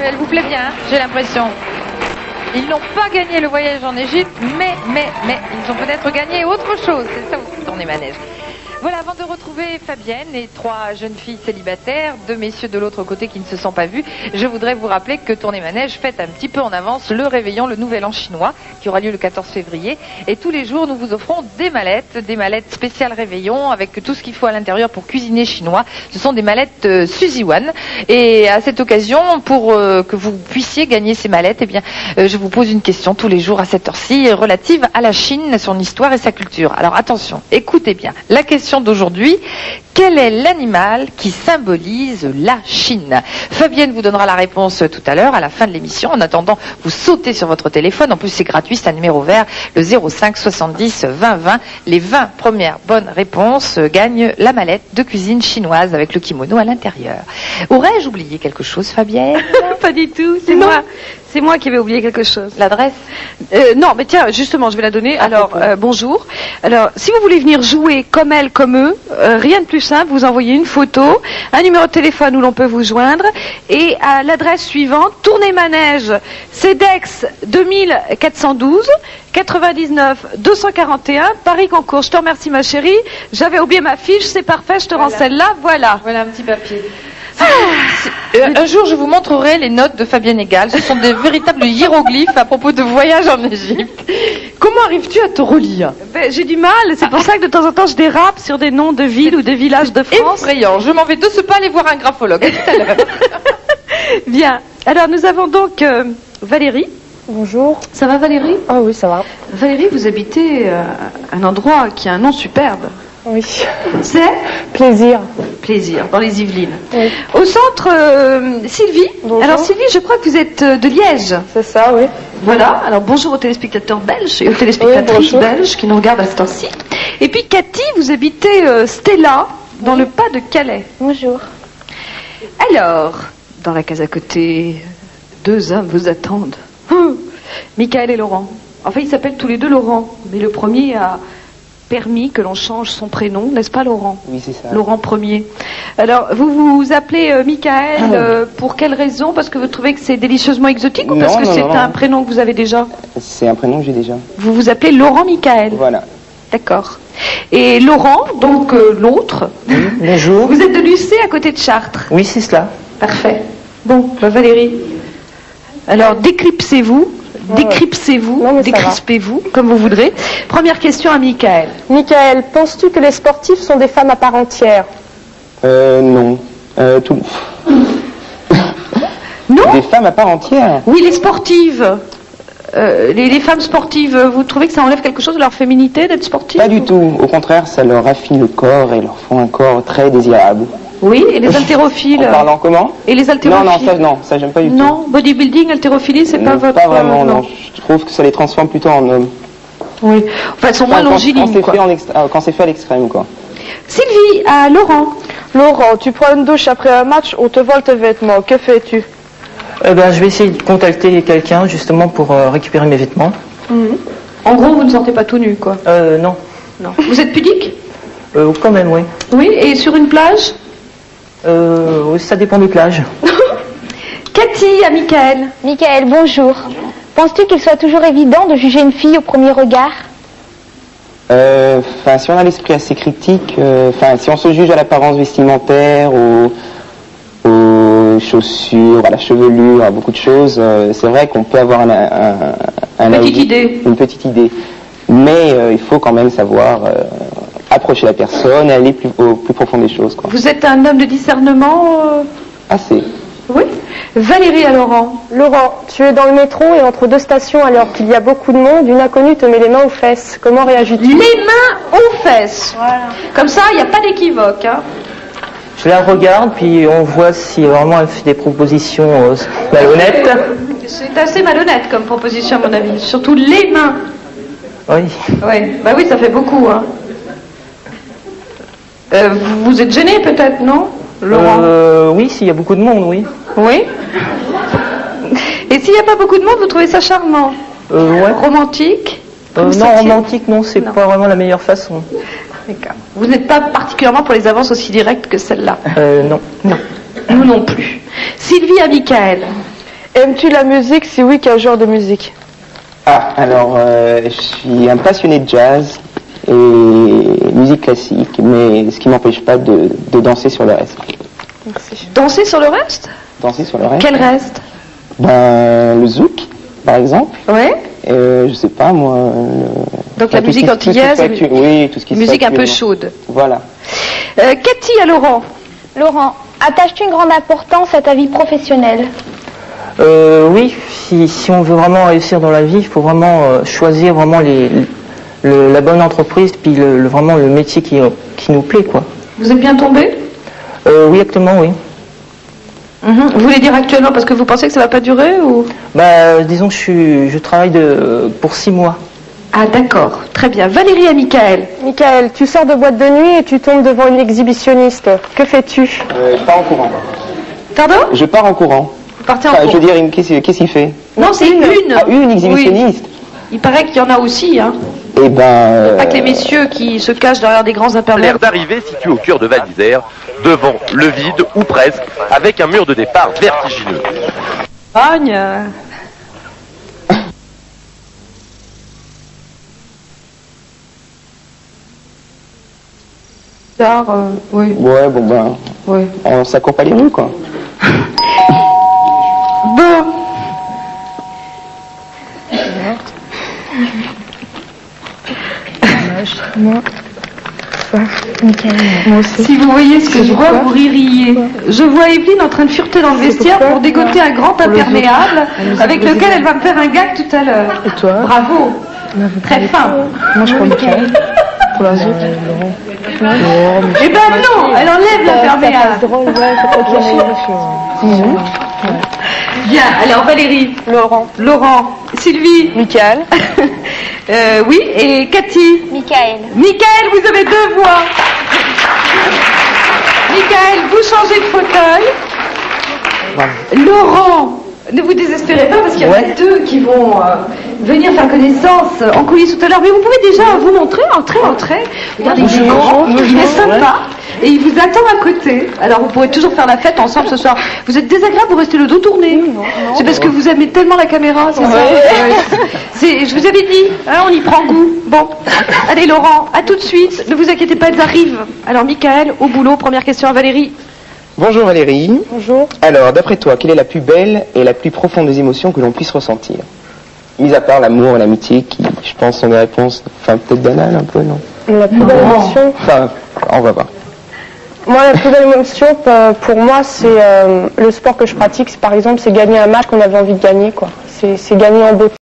Elle vous plaît bien, hein, j'ai l'impression. Ils n'ont pas gagné le voyage en Égypte, mais ils ont peut-être gagné autre chose. C'est ça aussi, tourner manège. Voilà, avant de retrouver Fabienne et 3 jeunes filles célibataires, 2 messieurs de l'autre côté qui ne se sont pas vus, je voudrais vous rappeler que Tourner Manège fête un petit peu en avance le réveillon, le nouvel an chinois, qui aura lieu le 14 février. Et tous les jours, nous vous offrons des mallettes spéciales réveillon, avec tout ce qu'il faut à l'intérieur pour cuisiner chinois. Ce sont des mallettes Suzy One. Et à cette occasion, pour que vous puissiez gagner ces mallettes, eh bien, je vous pose une question tous les jours à cette heure-ci, relative à la Chine, son histoire et sa culture. Alors attention, écoutez bien. La question d'aujourd'hui, quel est l'animal qui symbolise la Chine? Fabienne vous donnera la réponse tout à l'heure, à la fin de l'émission. En attendant, vous sautez sur votre téléphone. En plus, c'est gratuit, c'est un numéro vert, le 05 70 20 20. Les 20 premières bonnes réponses gagnent la mallette de cuisine chinoise avec le kimono à l'intérieur. Aurais-je oublié quelque chose, Fabienne? Pas du tout, c'est moi. C'est moi qui vais oublier quelque chose. L'adresse? Non, mais tiens, justement, je vais la donner. Alors, bonjour. Alors, si vous voulez venir jouer comme elle, comme eux, rien de plus simple, vous envoyez une photo, un numéro de téléphone où l'on peut vous joindre, et à l'adresse suivante, Tourner Manège, CEDEX 2412, 99 241, Paris-Concours. Je te remercie, ma chérie. J'avais oublié ma fiche, c'est parfait, je te rends celle-là, voilà. Voilà un petit papier. Un jour, je vous montrerai les notes de Fabienne Egal. Ce sont des véritables hiéroglyphes à propos de voyage en Égypte. Comment arrives-tu à te relire? J'ai du mal, c'est pour ça que de temps en temps je dérape sur des noms de villes ou de villages de France. Effrayant, je m'en vais de ce pas aller voir un graphologue. À tout à l'heure. Bien, alors nous avons donc Valérie. Bonjour. Ça va, Valérie? Ah oui, ça va. Valérie, vous habitez un endroit qui a un nom superbe. Oui. C'est Plaisir. Plaisir, dans les Yvelines. Oui. Au centre, Sylvie. Bonjour. Alors Sylvie, je crois que vous êtes de Liège. C'est ça, oui. Voilà, alors bonjour aux téléspectateurs belges et aux téléspectatrices belges qui nous regardent à ce temps-ci. Et puis Cathy, vous habitez Stella, dans le pas de Calais. Bonjour. Alors, dans la case à côté, 2 hommes vous attendent. Michael et Laurent. Enfin, ils s'appellent tous les deux Laurent, mais le premier a permis que l'on change son prénom, n'est-ce pas, Laurent? Oui, c'est ça. Laurent premier. Alors, vous vous appelez Michael pour quelle raison? Parce que vous trouvez que c'est délicieusement exotique ou Non, parce que non, c'est non. un prénom que vous avez déjà? C'est un prénom que j'ai déjà. Vous vous appelez Laurent Michael. Voilà. D'accord. Et Laurent, donc l'autre, Bonjour. vous êtes de Lucé à côté de Chartres. Oui, c'est cela. Parfait. Bon, Valérie. Alors, décryptez-vous. Décryptez-vous, Non, mais ça va. décrispez-vous, comme vous voudrez. Première question à Michael. Michael, penses-tu que les sportifs sont des femmes à part entière? Non. Tout. Non? Des femmes à part entière. Oui, les sportives. Les femmes sportives, vous trouvez que ça enlève quelque chose de leur féminité d'être sportive? Pas du tout. Au contraire, ça leur affine le corps et leur font un corps très désirable. Oui, et les haltérophiles? En parlant comment? Et les haltérophiles? Non, ça j'aime pas du tout. Non, bodybuilding, haltérophilie, c'est pas Non, votre... pas vraiment, non. Je trouve que ça les transforme plutôt en hommes. Oui. Enfin, elles sont moins longilines, quoi. Quand c'est fait à l'extrême, quoi. Sylvie, à Laurent. Laurent, tu prends une douche après un match, on te vole tes vêtements. Que fais-tu? Je vais essayer de contacter quelqu'un justement pour récupérer mes vêtements. En gros, vous ne sortez pas tout nu, quoi. Non. Non. Vous êtes pudique? Quand même, oui. Oui, et sur une plage? Ça dépend des plages. Cathy, à Michael. Michael, bonjour. Penses-tu qu'il soit toujours évident de juger une fille au premier regard? Si on a l'esprit assez critique, si on se juge à l'apparence vestimentaire, aux chaussures, à la chevelure, à beaucoup de choses, c'est vrai qu'on peut avoir une petite idée. Mais il faut quand même savoir approcher la personne et aller au plus profond des choses, quoi. Vous êtes un homme de discernement Assez. Oui. Valérie à Laurent. Laurent, tu es dans le métro et entre 2 stations alors qu'il y a beaucoup de monde, une inconnue te met les mains aux fesses. Comment réagis-tu? Les mains aux fesses. Voilà. Comme ça, il n'y a pas d'équivoque. Hein. Je la regarde, puis on voit si vraiment elle fait des propositions malhonnêtes. C'est assez malhonnête comme proposition, à mon avis. Surtout les mains. Oui. Ouais. Bah oui, ça fait beaucoup. Hein. Vous êtes gêné peut-être, non, Laurent? Oui, s'il y a beaucoup de monde, oui. Oui. Et s'il n'y a pas beaucoup de monde, vous trouvez ça charmant? Ouais. Romantique? Non, romantique, non, c'est pas vraiment la meilleure façon. D'accord. Vous n'êtes pas particulièrement pour les avances aussi directes que celle-là? Non. Non. Nous non plus. Sylvie à Michael. Aimes-tu la musique? Si oui, quel genre de musique? Ah, alors, je suis un passionné de jazz et musique classique, mais ce qui m'empêche pas de danser sur le reste. Merci. Danser sur le reste? Danser sur le reste? Quel reste? Ben, le zouk, par exemple. Ouais. Je sais pas, moi... Donc la musique antillaise, oui, tout ce qui se musique fait un peu actuellement. chaude. Voilà. Cathy à Laurent. Laurent, attaches-tu une grande importance à ta vie professionnelle? Oui, si on veut vraiment réussir dans la vie, il faut vraiment choisir vraiment la bonne entreprise, puis vraiment le métier qui nous plaît, quoi. Vous êtes bien tombé? Oui, actuellement, oui. Vous voulez dire actuellement parce que vous pensez que ça va pas durer ou? Bah, disons que je travaille pour 6 mois. Ah d'accord, très bien. Valérie et Michael. Michael, tu sors de boîte de nuit et tu tombes devant une exhibitionniste. Que fais-tu? Je pars en courant. Pardon? Je pars en courant. Vous partez en Enfin, courant. je veux dire, qu'est-ce qu'il fait? Non, c'est une. Ah, une exhibitionniste. Oui. Il paraît qu'il y en a aussi, hein. Eh ben... Pas que les messieurs qui se cachent derrière des grands imperméables. L'aire d'arrivée situé au cœur de Val d'Isère, devant le vide, ou presque, avec un mur de départ vertigineux. Agne. Oui. Ouais, bon ben... Oui. On s'accompagne les rues, quoi. Bon. Si vous voyez ce que je vois, vous ririez. Je vois Evelyne en train de fureter dans le vestiaire pour dégoter un grand imperméable avec lequel elle va me faire un gag tout à l'heure. Et toi? Bravo. Très fin. Moi, je crois que pour la zouk. Eh ben non, elle enlève l'imperméable. drôle, ouais, faut pas qu'il y ait une Bien, alors Valérie. Laurent. Laurent. Sylvie. Michael. Oui, et Cathy. Michael. Michael, vous avez 2 voix. Michael, vous changez de fauteuil. Laurent, ne vous désespérez pas parce qu'il y en a 2 qui vont venir faire connaissance en coulisses tout à l'heure. Mais vous pouvez déjà vous montrer, entrer. Regardez, il est sympa. Et il vous attend à côté. Alors vous pourrez toujours faire la fête ensemble ce soir. Vous êtes désagréable, vous restez le dos tourné. C'est parce que vous aimez tellement la caméra, c'est ça? Je vous avais dit, hein, on y prend goût. Bon, allez Laurent, à tout de suite. Ne vous inquiétez pas, elles arrivent. Alors Michael, au boulot, première question à Valérie. Bonjour Valérie. Bonjour. Alors, d'après toi, quelle est la plus belle et la plus profonde des émotions que l'on puisse ressentir? Mis à part l'amour et l'amitié, qui, je pense, sont des réponses, enfin, peut-être banales un peu, non? La plus belle émotion? Enfin, on va voir. Moi, la plus belle émotion, pour moi, c'est le sport que je pratique. Par exemple, c'est gagner un match qu'on avait envie de gagner, quoi. C'est gagner en beauté.